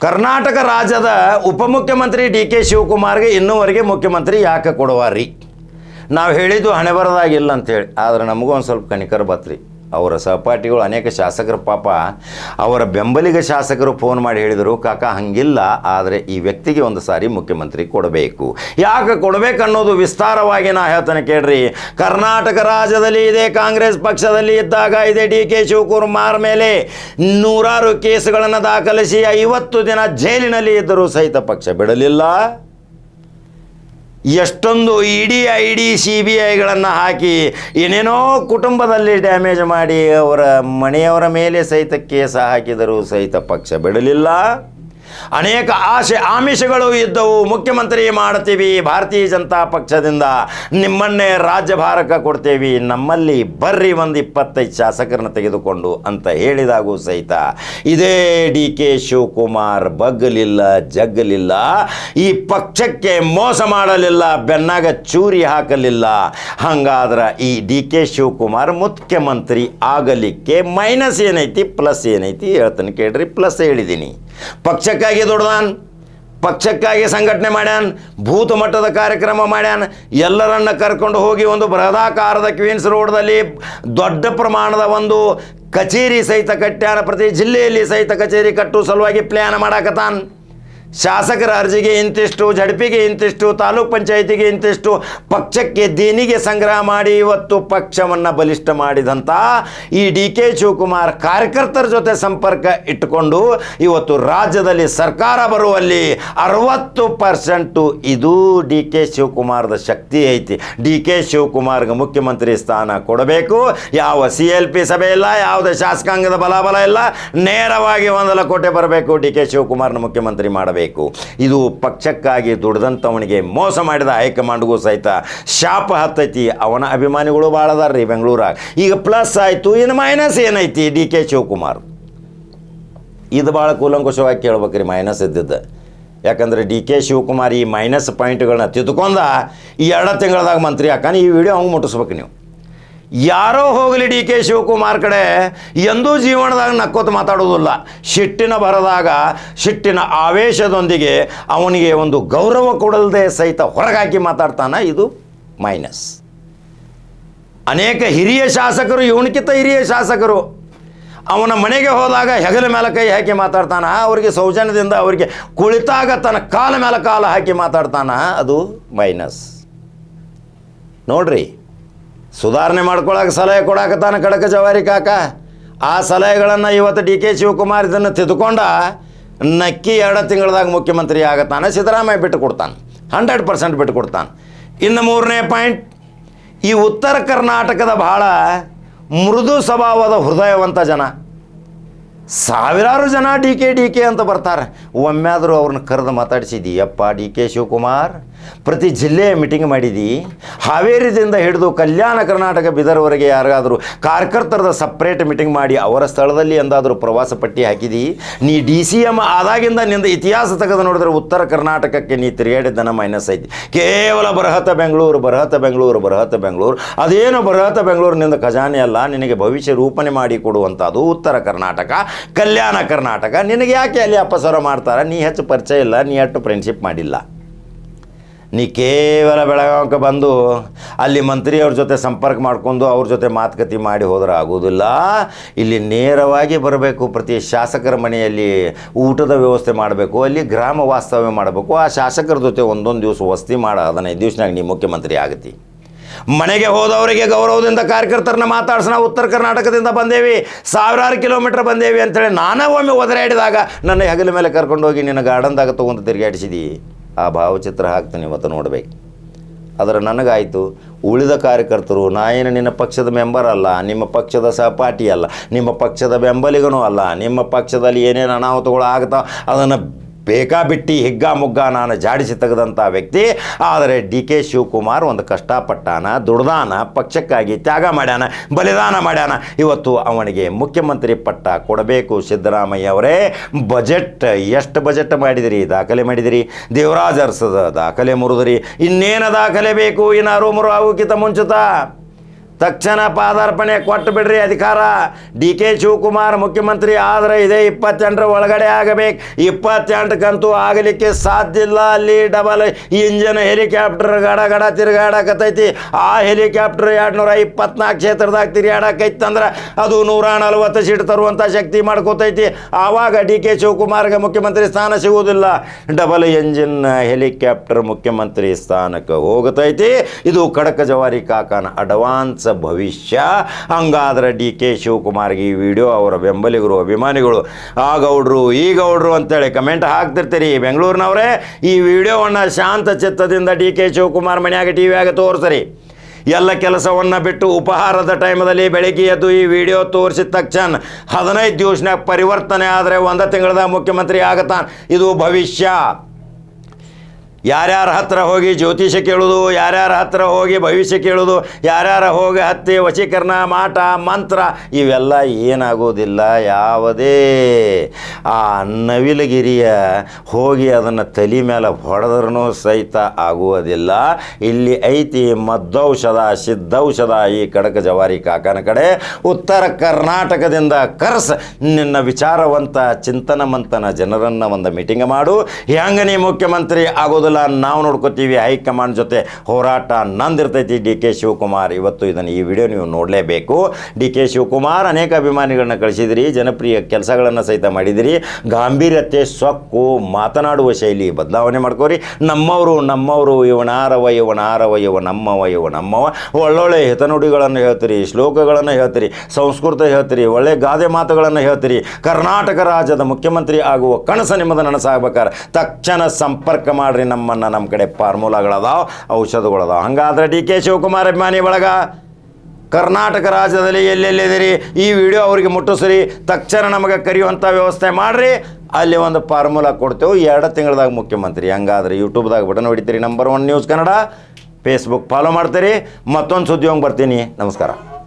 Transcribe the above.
ಕರ್ನಾಟಕ ರಾಜ್ಯದ ಉಪಮುಖ್ಯಮಂತ್ರಿ D K ಶಿವಕುಮಾರ್ಗೆ ಇನ್ನೂವರೆಗೆ ಮುಖ್ಯಮಂತ್ರಿ ಯಾಕೆ ಕೊಡುವಾರಿ? ನಾವು ಹೇಳಿದ್ದು ಹಣೆ ಬರದಾಗಿಲ್ಲ ಅಂತೇಳಿ, ಆದರೆ ನಮಗೂ ಒಂದು ಸ್ವಲ್ಪ ಕನಿಕರ ಬತ್ರಿ. ಅವರ ಸಹಪಾಠಿಗಳು ಅನೇಕ ಶಾಸಕರು ಪಾಪ ಅವರ ಬೆಂಬಲಿಗ ಶಾಸಕರು ಫೋನ್ ಮಾಡಿ ಹೇಳಿದರು, ಕಾಕ ಹಂಗಿಲ್ಲ, ಆದರೆ ಈ ವ್ಯಕ್ತಿಗೆ ಒಂದು ಸಾರಿ ಮುಖ್ಯಮಂತ್ರಿ ಕೊಡಬೇಕು. ಯಾಕೆ ಕೊಡಬೇಕು ಅನ್ನೋದು ವಿಸ್ತಾರವಾಗಿ ನಾ ಹೇಳ್ತಾನೆ ಕೇಳ್ರಿ. ಕರ್ನಾಟಕ ರಾಜ್ಯದಲ್ಲಿ ಇದೇ ಕಾಂಗ್ರೆಸ್ ಪಕ್ಷದಲ್ಲಿ ಇದ್ದಾಗ ಇದೇ ಡಿ ಕೆ ಶಿವಕುಮಾರ್ ಮೇಲೆ ನೂರಾರು ಕೇಸುಗಳನ್ನು ದಾಖಲಿಸಿ 50 ದಿನ ಜೈಲಿನಲ್ಲಿ ಇದ್ದರೂ ಸಹಿತ ಪಕ್ಷ ಬಿಡಲಿಲ್ಲ. ಎಷ್ಟೊಂದು ಇಡಿ CBIಗಳನ್ನು ಹಾಕಿ ಏನೇನೋ ಕುಟುಂಬದಲ್ಲಿ ಡ್ಯಾಮೇಜ್ ಮಾಡಿ ಅವರ ಮನೆಯವರ ಮೇಲೆ ಸಹಿತ ಕೇಸ ಹಾಕಿದರೂ ಸಹಿತ ಪಕ್ಷ ಬಿಡಲಿಲ್ಲ. ಅನೇಕ ಆಮಿಷಗಳು ಇದ್ದವು. ಮುಖ್ಯಮಂತ್ರಿ ಮಾಡ್ತೀವಿ, ಭಾರತೀಯ ಜನತಾ ಪಕ್ಷದಿಂದ ನಿಮ್ಮನ್ನೇ ರಾಜ್ಯಭಾರಕ್ಕೆ ಕೊಡ್ತೇವೆ, ನಮ್ಮಲ್ಲಿ ಬರ್ರಿ ಒಂದು 25 ಶಾಸಕರನ್ನ ತೆಗೆದುಕೊಂಡು ಅಂತ ಹೇಳಿದಾಗೂ ಸಹಿತ ಇದೇ ಡಿ ಕೆ ಶಿವಕುಮಾರ್ ಬಗ್ಗಲಿಲ್ಲ, ಜಗ್ಗಲಿಲ್ಲ, ಈ ಪಕ್ಷಕ್ಕೆ ಮೋಸ ಮಾಡಲಿಲ್ಲ, ಬೆನ್ನಾಗ ಚೂರಿ ಹಾಕಲಿಲ್ಲ. ಹಾಗಾದ್ರೆ ಈ ಡಿ ಕೆ ಶಿವಕುಮಾರ್ ಮುಖ್ಯಮಂತ್ರಿ ಆಗಲಿಕ್ಕೆ ಮೈನಸ್ ಏನೈತಿ, ಪ್ಲಸ್ ಏನೈತಿ ಹೇಳ್ತಾನೆ ಕೇಳ್ರಿ. ಪ್ಲಸ್ ಹೇಳಿದ್ದೀನಿ, ಪಕ್ಷಕ್ಕಾಗಿ ದುಡ್ದಾನ್, ಪಕ್ಷಕ್ಕಾಗಿ ಸಂಘಟನೆ ಮಾಡ್ಯಾನ್, ಬೂತ್ ಮಟ್ಟದ ಕಾರ್ಯಕ್ರಮ ಮಾಡ್ಯಾನ್, ಎಲ್ಲರನ್ನ ಕರ್ಕೊಂಡು ಹೋಗಿ ಒಂದು ಬೃಹದಾಕಾರದ ಕ್ವೀನ್ಸ್ ರೋಡ್ದಲ್ಲಿ ದೊಡ್ಡ ಪ್ರಮಾಣದ ಒಂದು ಕಚೇರಿ ಸಹಿತ ಕಟ್ಟ್ಯಾನ. ಪ್ರತಿ ಜಿಲ್ಲೆಯಲ್ಲಿ ಸಹಿತ ಕಚೇರಿ ಕಟ್ಟುವ ಸಲುವಾಗಿ ಪ್ಲ್ಯಾನ್ ಮಾಡಾಕತಾನ್. ಶಾಸಕರ ಅರ್ಜಿಗೆ ಇಂತಿಷ್ಟು, ಜಡ್ಪಿಗೆ ಇಂತಿಷ್ಟು, ತಾಲೂಕ್ ಪಂಚಾಯಿತಿಗೆ ಇಂತಿಷ್ಟು, ಪಕ್ಷಕ್ಕೆ ದೇಣಿಗೆ ಸಂಗ್ರಹ ಮಾಡಿ ಇವತ್ತು ಪಕ್ಷವನ್ನು ಬಲಿಷ್ಠ ಮಾಡಿದಂಥ ಈ ಡಿ ಕೆ ಶಿವಕುಮಾರ್ ಕಾರ್ಯಕರ್ತರ ಜೊತೆ ಸಂಪರ್ಕ ಇಟ್ಟುಕೊಂಡು ಇವತ್ತು ರಾಜ್ಯದಲ್ಲಿ ಸರ್ಕಾರ ಬರುವಲ್ಲಿ 60% ಇದು ಡಿ ಕೆ ಶಿವಕುಮಾರ್ದ ಶಕ್ತಿ ಐತಿ. ಡಿ ಕೆ ಶಿವಕುಮಾರ್ಗೆ ಮುಖ್ಯಮಂತ್ರಿ ಸ್ಥಾನ ಕೊಡಬೇಕು. ಯಾವ CLP ಸಭೆ ಇಲ್ಲ, ಯಾವುದೇ ಶಾಸಕಾಂಗದ ಬಲಾಬಲ ಇಲ್ಲ, ನೇರವಾಗಿ 1 ಲಕೋಟೆ ಬರಬೇಕು, ಡಿ ಕೆ ಶಿವಕುಮಾರ್ನ ಮುಖ್ಯಮಂತ್ರಿ ಮಾಡಬೇಕು. ಇದು ಪಕ್ಷಕ್ಕಾಗಿ ದುಡ್ದಂಥವನಿಗೆ ಮೋಸ ಮಾಡಿದ ಹೈಕಮಾಂಡ್ಗೂ ಸಹಿತ ಶಾಪ ಹತ್ತೈತಿ. ಅವನ ಅಭಿಮಾನಿಗಳು ಭಾಳ ಅದಾರ್ರಿ ಬೆಂಗಳೂರಾಗ. ಈಗ ಪ್ಲಸ್ ಆಯಿತು, ಇನ್ನು ಮೈನಸ್ ಏನೈತಿ ಡಿ ಕೆ ಶಿವಕುಮಾರ್? ಇದು ಭಾಳ ಕೂಲಂಕುಷವಾಗಿ ಕೇಳ್ಬೇಕ್ರಿ ಮೈನಸ್ ಇದ್ದಿದ್ದು. ಯಾಕಂದರೆ ಡಿ ಕೆ ಶಿವಕುಮಾರ್ ಈ ಮೈನಸ್ ಪಾಯಿಂಟ್ಗಳನ್ನ ತಿದ್ದುಕೊಂಡ ಈ 2 ತಿಂಗಳದಾಗ ಮಂತ್ರಿ ಹಾಕಾನೆ. ಈ ವಿಡಿಯೋ ಹಂಗೆ ಮುಟ್ಟಿಸ್ಬೇಕು ನೀವು. ಯಾರೋ ಹೋಗಲಿ ಡಿ ಕೆ ಶಿವಕುಮಾರ್ ಕಡೆ ಎಂದೂ ಜೀವನದಾಗ ನಕ್ಕೋತ ಮಾತಾಡೋದಿಲ್ಲ. ಸಿಟ್ಟಿನ ಬರದಾಗ ಸಿಟ್ಟಿನ ಆವೇಶದೊಂದಿಗೆ ಅವನಿಗೆ ಒಂದು ಗೌರವ ಕೊಡಲ್ದೆ ಸಹಿತ ಹೊರಗಾಕಿ ಮಾತಾಡ್ತಾನೆ. ಇದು ಮೈನಸ್. ಅನೇಕ ಹಿರಿಯ ಶಾಸಕರು, ಇವನಕ್ಕಿಂತ ಹಿರಿಯ ಶಾಸಕರು ಅವನ ಮನೆಗೆ ಹೋದಾಗ ಹೆಗಲ ಮೇಲೆ ಕೈ ಹಾಕಿ ಮಾತಾಡ್ತಾನ. ಅವರಿಗೆ ಸೌಜನ್ಯದಿಂದ ಅವರಿಗೆ ಕುಳಿತಾಗ ತನ್ನ ಕಾಲ ಮೇಲೆ ಕಾಲ ಹಾಕಿ ಮಾತಾಡ್ತಾನ. ಅದು ಮೈನಸ್. ನೋಡ್ರಿ, ಸುಧಾರಣೆ ಮಾಡ್ಕೊಳಕ್ಕೆ ಸಲಹೆ ಕೊಡಾಕತ್ತಾನ ಖಡಕ ಜವಾರಿ ಕಾಕ. ಆ ಸಲಹೆಗಳನ್ನು ಇವತ್ತು ಡಿ ಕೆ ಶಿವಕುಮಾರ್ ಇದನ್ನು ತಿದ್ದುಕೊಂಡ ನಕ್ಕಿ 2 ತಿಂಗಳದಾಗ ಮುಖ್ಯಮಂತ್ರಿ ಆಗತ್ತಾನೆ. ಸಿದ್ದರಾಮಯ್ಯ ಬಿಟ್ಟು ಕೊಡ್ತಾನೆ, 100% ಬಿಟ್ಟು ಕೊಡ್ತಾನೆ. ಇನ್ನು 3ನೇ ಪಾಯಿಂಟ್, ಈ ಉತ್ತರ ಕರ್ನಾಟಕದ ಬಹಳ ಮೃದು ಸ್ವಭಾವದ ಹೃದಯವಂತ ಜನ, ಸಾವಿರಾರು ಜನ ಡಿ ಕೆ ಅಂತ ಬರ್ತಾರೆ. ಒಮ್ಮೆಯಾದರೂ ಅವ್ರನ್ನ ಕರೆದು ಮಾತಾಡಿಸಿದಿ, ಅಪ್ಪ ಡಿ ಕೆ ಶಿವಕುಮಾರ್, ಪ್ರತಿ ಜಿಲ್ಲೆಯ ಮೀಟಿಂಗ್ ಮಾಡಿದಿ, ಹಾವೇರಿದಿಂದ ಹಿಡಿದು ಕಲ್ಯಾಣ ಕರ್ನಾಟಕ ಬಿದರ್ವರೆಗೆ ಯಾರಿಗಾದರೂ ಕಾರ್ಯಕರ್ತರದ ಸಪ್ರೇಟ್ ಮೀಟಿಂಗ್ ಮಾಡಿ ಅವರ ಸ್ಥಳದಲ್ಲಿ ಎಂದಾದರೂ ಪ್ರವಾಸ ಪಟ್ಟಿ ಹಾಕಿದಿ? ನೀ DCM ಆದಾಗಿಂದ ನಿಂದ ಇತಿಹಾಸ ತೆಗೆದು ನೋಡಿದ್ರೆ ಉತ್ತರ ಕರ್ನಾಟಕಕ್ಕೆ ನೀ ತಿರುಗಾಡಿದ್ದನ ಮೈನಸ್ ಐತಿ. ಕೇವಲ ಬೃಹತ್ ಬೆಂಗಳೂರು, ಬೃಹತ್ ಬೆಂಗಳೂರು, ಬೃಹತ್ ಬೆಂಗಳೂರು. ಅದೇನು ಬೃಹತ್ ಬೆಂಗಳೂರು ನಿಂದ ಖಜಾನೆ ಅಲ್ಲ, ನಿನಗೆ ಭವಿಷ್ಯ ರೂಪಣೆ ಮಾಡಿ ಕೊಡುವಂಥದ್ದು ಉತ್ತರ ಕರ್ನಾಟಕ, ಕಲ್ಯಾಣ ಕರ್ನಾಟಕ. ನಿನಗೆ ಯಾಕೆ ಅಲ್ಲಿ ಅಪಸರ ಮಾಡ್ತಾರೆ? ನೀ ಹೆಚ್ಚು ಪರಿಚಯ ಇಲ್ಲ, ನೀ ಅಷ್ಟು ಫ್ರೆಂಡ್ಶಿಪ್ ಮಾಡಿಲ್ಲ. ನೀ ಕೇವಲ ಬೆಳಗಾವಕ್ಕೆ ಬಂದು ಅಲ್ಲಿ ಮಂತ್ರಿಯವ್ರ ಜೊತೆ ಸಂಪರ್ಕ ಮಾಡಿಕೊಂಡು ಅವ್ರ ಜೊತೆ ಮಾತುಕತೆ ಮಾಡಿ ಹೋದ್ರೆ ಆಗೋದಿಲ್ಲ. ಇಲ್ಲಿ ನೇರವಾಗಿ ಬರಬೇಕು. ಪ್ರತಿ ಶಾಸಕರ ಮನೆಯಲ್ಲಿ ಊಟದ ವ್ಯವಸ್ಥೆ ಮಾಡಬೇಕು, ಅಲ್ಲಿ ಗ್ರಾಮ ವಾಸ್ತವ್ಯ ಮಾಡಬೇಕು. ಆ ಶಾಸಕರ ಜೊತೆ ಒಂದೊಂದು ದಿವಸ ವಸತಿ ಮಾಡ 15 ದಿವಸನಾಗ ನೀ ಮುಖ್ಯಮಂತ್ರಿ ಆಗತಿ. ಮನೆಗೆ ಹೋದವರಿಗೆ ಗೌರವದಿಂದ ಕಾರ್ಯಕರ್ತರನ್ನ ಮಾತಾಡ್ಸೋಣ. ಉತ್ತರ ಕರ್ನಾಟಕದಿಂದ ಬಂದೇವಿ, ಸಾವಿರಾರು ಕಿಲೋಮೀಟ್ರ್ ಬಂದೇವಿ ಅಂತೇಳಿ ನಾನೇ ಒಮ್ಮೆ ಒದರಾಡಿದಾಗ ನನ್ನ ಹೆಗಲ ಮೇಲೆ ಕರ್ಕೊಂಡೋಗಿ ನಿನ್ನ ಗಾರ್ಡನ್ದಾಗ ತೊಗೊಂಡು ತಿರುಗಾಡಿಸಿದಿ. ಆ ಭಾವಚಿತ್ರ ಹಾಕ್ತೀನಿ, ಇವತ್ತು ನೋಡಬೇಕು. ಆದರೆ ನನಗಾಯಿತು. ಉಳಿದ ಕಾರ್ಯಕರ್ತರು, ನಾ ಏನು ನಿನ್ನ ಪಕ್ಷದ ಮೆಂಬರ್ ಅಲ್ಲ, ನಿಮ್ಮ ಪಕ್ಷದ ಸಹಪಾಠಿ ಅಲ್ಲ, ನಿಮ್ಮ ಪಕ್ಷದ ಬೆಂಬಲಿಗನೂ ಅಲ್ಲ, ನಿಮ್ಮ ಪಕ್ಷದಲ್ಲಿ ಏನೇನು ಅನಾಹುತಗಳು ಆಗ್ತಾವ ಅದನ್ನು ಬೇಕಾಬಿಟ್ಟು ಹಿಗ್ಗಾಮುಗ್ಗ ನಾನು ಜಾಡಿಸಿ ತೆಗೆದಂಥ ವ್ಯಕ್ತಿ. ಆದರೆ ಡಿ ಕೆ ಶಿವಕುಮಾರ್ ಒಂದು ಕಷ್ಟಪಟ್ಟಾನ, ದುಡ್ದಾನ, ಪಕ್ಷಕ್ಕಾಗಿ ತ್ಯಾಗ ಮಾಡ್ಯಾನ, ಬಲಿದಾನ ಮಾಡ್ಯಾನ. ಇವತ್ತು ಅವನಿಗೆ ಮುಖ್ಯಮಂತ್ರಿ ಪಟ್ಟ ಕೊಡಬೇಕು. ಸಿದ್ದರಾಮಯ್ಯ ಅವರೇ, ಬಜೆಟ್ ಎಷ್ಟು ಬಜೆಟ್ ಮಾಡಿದಿರಿ, ದಾಖಲೆ ಮಾಡಿದಿರಿ. ದೇವರಾಜ ಅರಸದ ದಾಖಲೆ ಮುರಿದ್ರಿ. ಇನ್ನೇನು ದಾಖಲೆ ಬೇಕು? ಇನ್ನು 6 ಆಗೋಕ್ಕಿಂತ ಮುಂಚಿತ ತಕ್ಷಣ ಪಾದಾರ್ಪಣೆ ಕೊಟ್ಟು ಬಿಡ್ರಿ ಅಧಿಕಾರ. ಡಿ ಕೆ ಶಿವಕುಮಾರ್ ಮುಖ್ಯಮಂತ್ರಿ ಆದರೆ ಇದೇ 28ರ ಒಳಗಡೆ ಆಗಬೇಕು. 28ಕಂತೂ ಆಗಲಿಕ್ಕೆ ಸಾಧ್ಯ ಇಲ್ಲ. ಅಲ್ಲಿ ಡಬಲ್ ಇಂಜನ್ ಹೆಲಿಕಾಪ್ಟರ್ ಗಡ ಗಡ ತಿರುಗಾಡಕತ್ತೈತಿ. ಆ ಹೆಲಿಕಾಪ್ಟರ್ 224 ಕ್ಷೇತ್ರದಾಗ ತಿರುಗಾಡಕೈತಂದ್ರೆ ಅದು 140 ಸೀಟ್ ತರುವಂಥ ಶಕ್ತಿ ಮಾಡ್ಕೋತೈತಿ. ಆವಾಗ ಡಿ ಕೆ ಶಿವಕುಮಾರ್ಗೆ ಮುಖ್ಯಮಂತ್ರಿ ಸ್ಥಾನ ಸಿಗುವುದಿಲ್ಲ. ಡಬಲ್ ಎಂಜಿನ್ ಹೆಲಿಕಾಪ್ಟರ್ ಮುಖ್ಯಮಂತ್ರಿ ಸ್ಥಾನಕ್ಕೆ ಹೋಗುತ್ತೈತಿ. ಇದು ಖಡಕ ಜವಾರಿ ಕಾಕನ ಅಡ್ವಾನ್ಸ್ ಭವಿಷ್ಯ. ಹಂಗಾದ್ರೆ ಡಿ ಕೆ ಶಿವಕುಮಾರ್ಗೆ ಈ ವಿಡಿಯೋ ಅವರ ಬೆಂಬಲಿಗರು ಅಭಿಮಾನಿಗಳು ಆ ಗೌಡ್ರು ಈ ಗೌಡ್ರು ಅಂತೇಳಿ ಕಮೆಂಟ್ ಹಾಕ್ತಿರ್ತೀರಿ. ಬೆಂಗಳೂರಿನವರೇ ಈ ವಿಡಿಯೋವನ್ನು ಶಾಂತ ಚಿತ್ತದಿಂದ ಡಿ ಕೆ ಶಿವಕುಮಾರ್ ಮನೆಯಾಗ ಟಿವಿಯಾಗ ತೋರಿಸ್ರಿ. ಎಲ್ಲ ಕೆಲಸವನ್ನು ಬಿಟ್ಟು ಉಪಹಾರದ ಟೈಮಲ್ಲಿ ಬೆಳಗ್ಗೆ ಎದ್ದು ಈ ವಿಡಿಯೋ ತೋರಿಸಿದ ತಕ್ಷಣ 15 ದಿವಸನಾಗ ಪರಿವರ್ತನೆ ಆದರೆ 1 ತಿಂಗಳದಾಗ ಮುಖ್ಯಮಂತ್ರಿ ಆಗತಾನೆ. ಇದು ಭವಿಷ್ಯ. ಯಾರ್ಯಾರ ಹತ್ರ ಹೋಗಿ ಜ್ಯೋತಿಷ ಕೇಳೋದು, ಯಾರ್ಯಾರ ಹತ್ರ ಹೋಗಿ ಭವಿಷ್ಯ ಕೇಳೋದು, ಯಾರ್ಯಾರ ಹೋಗಿ ಹತ್ತಿ ವಶೀಕರಣ ಮಾಟ ಮಂತ್ರ ಇವೆಲ್ಲ ಏನಾಗೋದಿಲ್ಲ. ಯಾವುದೇ ಆ ನವಿಲಗಿರಿಯ ಹೋಗಿ ಅದನ್ನು ತಲೆ ಮೇಲೆ ಹೊಡೆದ್ರೂ ಸಹಿತ ಆಗುವುದಿಲ್ಲ. ಇಲ್ಲಿ ಐತಿ ಮದ್ದೌಷಧ ಸಿದ್ಧೌಷಧ ಈ ಖಡಕ ಜವಾರಿ ಕಾಕನ ಕಡೆ. ಉತ್ತರ ಕರ್ನಾಟಕದಿಂದ ಕರ್ಸ್ ನಿನ್ನ ವಿಚಾರವಂತ ಚಿಂತನವಂತನ ಜನರನ್ನು ಒಂದು ಮೀಟಿಂಗ್ ಮಾಡು. ಹೆಂಗೆ ನೀ ಮುಖ್ಯಮಂತ್ರಿ ಆಗೋದಿಲ್ಲ ನಾವು ನೋಡ್ಕೋತೀವಿ. ಹೈಕಮಾಂಡ್ ಜೊತೆ ಹೋರಾಟ ನಂದಿರ್ತೈತಿ. ಡಿ ಕೆ ಶಿವಕುಮಾರ್ ಇವತ್ತು ಇದನ್ನು ಈ ವಿಡಿಯೋ ನೀವು ನೋಡಲೇಬೇಕು. ಡಿ ಕೆ ಶಿವಕುಮಾರ್ ಅನೇಕ ಅಭಿಮಾನಿಗಳನ್ನ ಕಳಿಸಿದಿರಿ, ಜನಪ್ರಿಯ ಕೆಲಸಗಳನ್ನು ಸಹಿತ ಮಾಡಿದಿರಿ. ಗಾಂಭೀರ್ಯತೆ ಸೊಕ್ಕು ಮಾತನಾಡುವ ಶೈಲಿ ಬದಲಾವಣೆ ಮಾಡ್ಕೋರಿ. ನಮ್ಮವರು ಇವನಾರವ ಇವ ನಮ್ಮವ ಒಳ್ಳೊಳ್ಳೆ ಹಿತನುಡಿಗಳನ್ನು ಹೇಳ್ತೀರಿ, ಶ್ಲೋಕಗಳನ್ನು ಹೇಳ್ತೀರಿ, ಸಂಸ್ಕೃತ ಹೇಳ್ತೀರಿ, ಒಳ್ಳೆ ಗಾದೆ ಮಾತುಗಳನ್ನು ಹೇಳ್ತೀರಿ. ಕರ್ನಾಟಕ ರಾಜ್ಯದ ಮುಖ್ಯಮಂತ್ರಿ ಆಗುವ ಕನಸು ನಿಮ್ಮದು ನನಸಾಗಬೇಕಾರೆ ತಕ್ಷಣ ಸಂಪರ್ಕ ಮಾಡಿರಿ. ನಮ್ಮ ಕಡೆ ಫಾರ್ಮುಲಾಗಳದಾವ, ಔಷಧಗಳದಾವ. ಹಂಗಾದ್ರೆ ಡಿ ಕೆ ಶಿವಕುಮಾರ್ ಅಭಿಮಾನಿ ಬಳಗ ಕರ್ನಾಟಕ ರಾಜ್ಯದಲ್ಲಿ ಎಲ್ಲೆಲ್ಲಿದ್ದೀರಿ ಈ ವಿಡಿಯೋ ಅವರಿಗೆ ಮುಟ್ಟಿಸ್ರಿ. ತಕ್ಷಣ ನಮಗೆ ಕರೆಯುವಂಥ ವ್ಯವಸ್ಥೆ ಮಾಡಿರಿ. ಅಲ್ಲಿ ಒಂದು ಫಾರ್ಮುಲಾ ಕೊಡ್ತೇವೆ. 2 ತಿಂಗಳದಾಗ ಮುಖ್ಯಮಂತ್ರಿ. ಹಂಗಾದ್ರೆ ಯೂಟ್ಯೂಬ್ದಾಗ ಬಟನ್ ಹೊಡಿತೀರಿ, number 1 news Kannada. Facebook follow ಮಾಡ್ತೀರಿ. ಮತ್ತೊಂದು ಸುದ್ದಿ ಹೋಗಿ ಬರ್ತೀನಿ. ನಮಸ್ಕಾರ.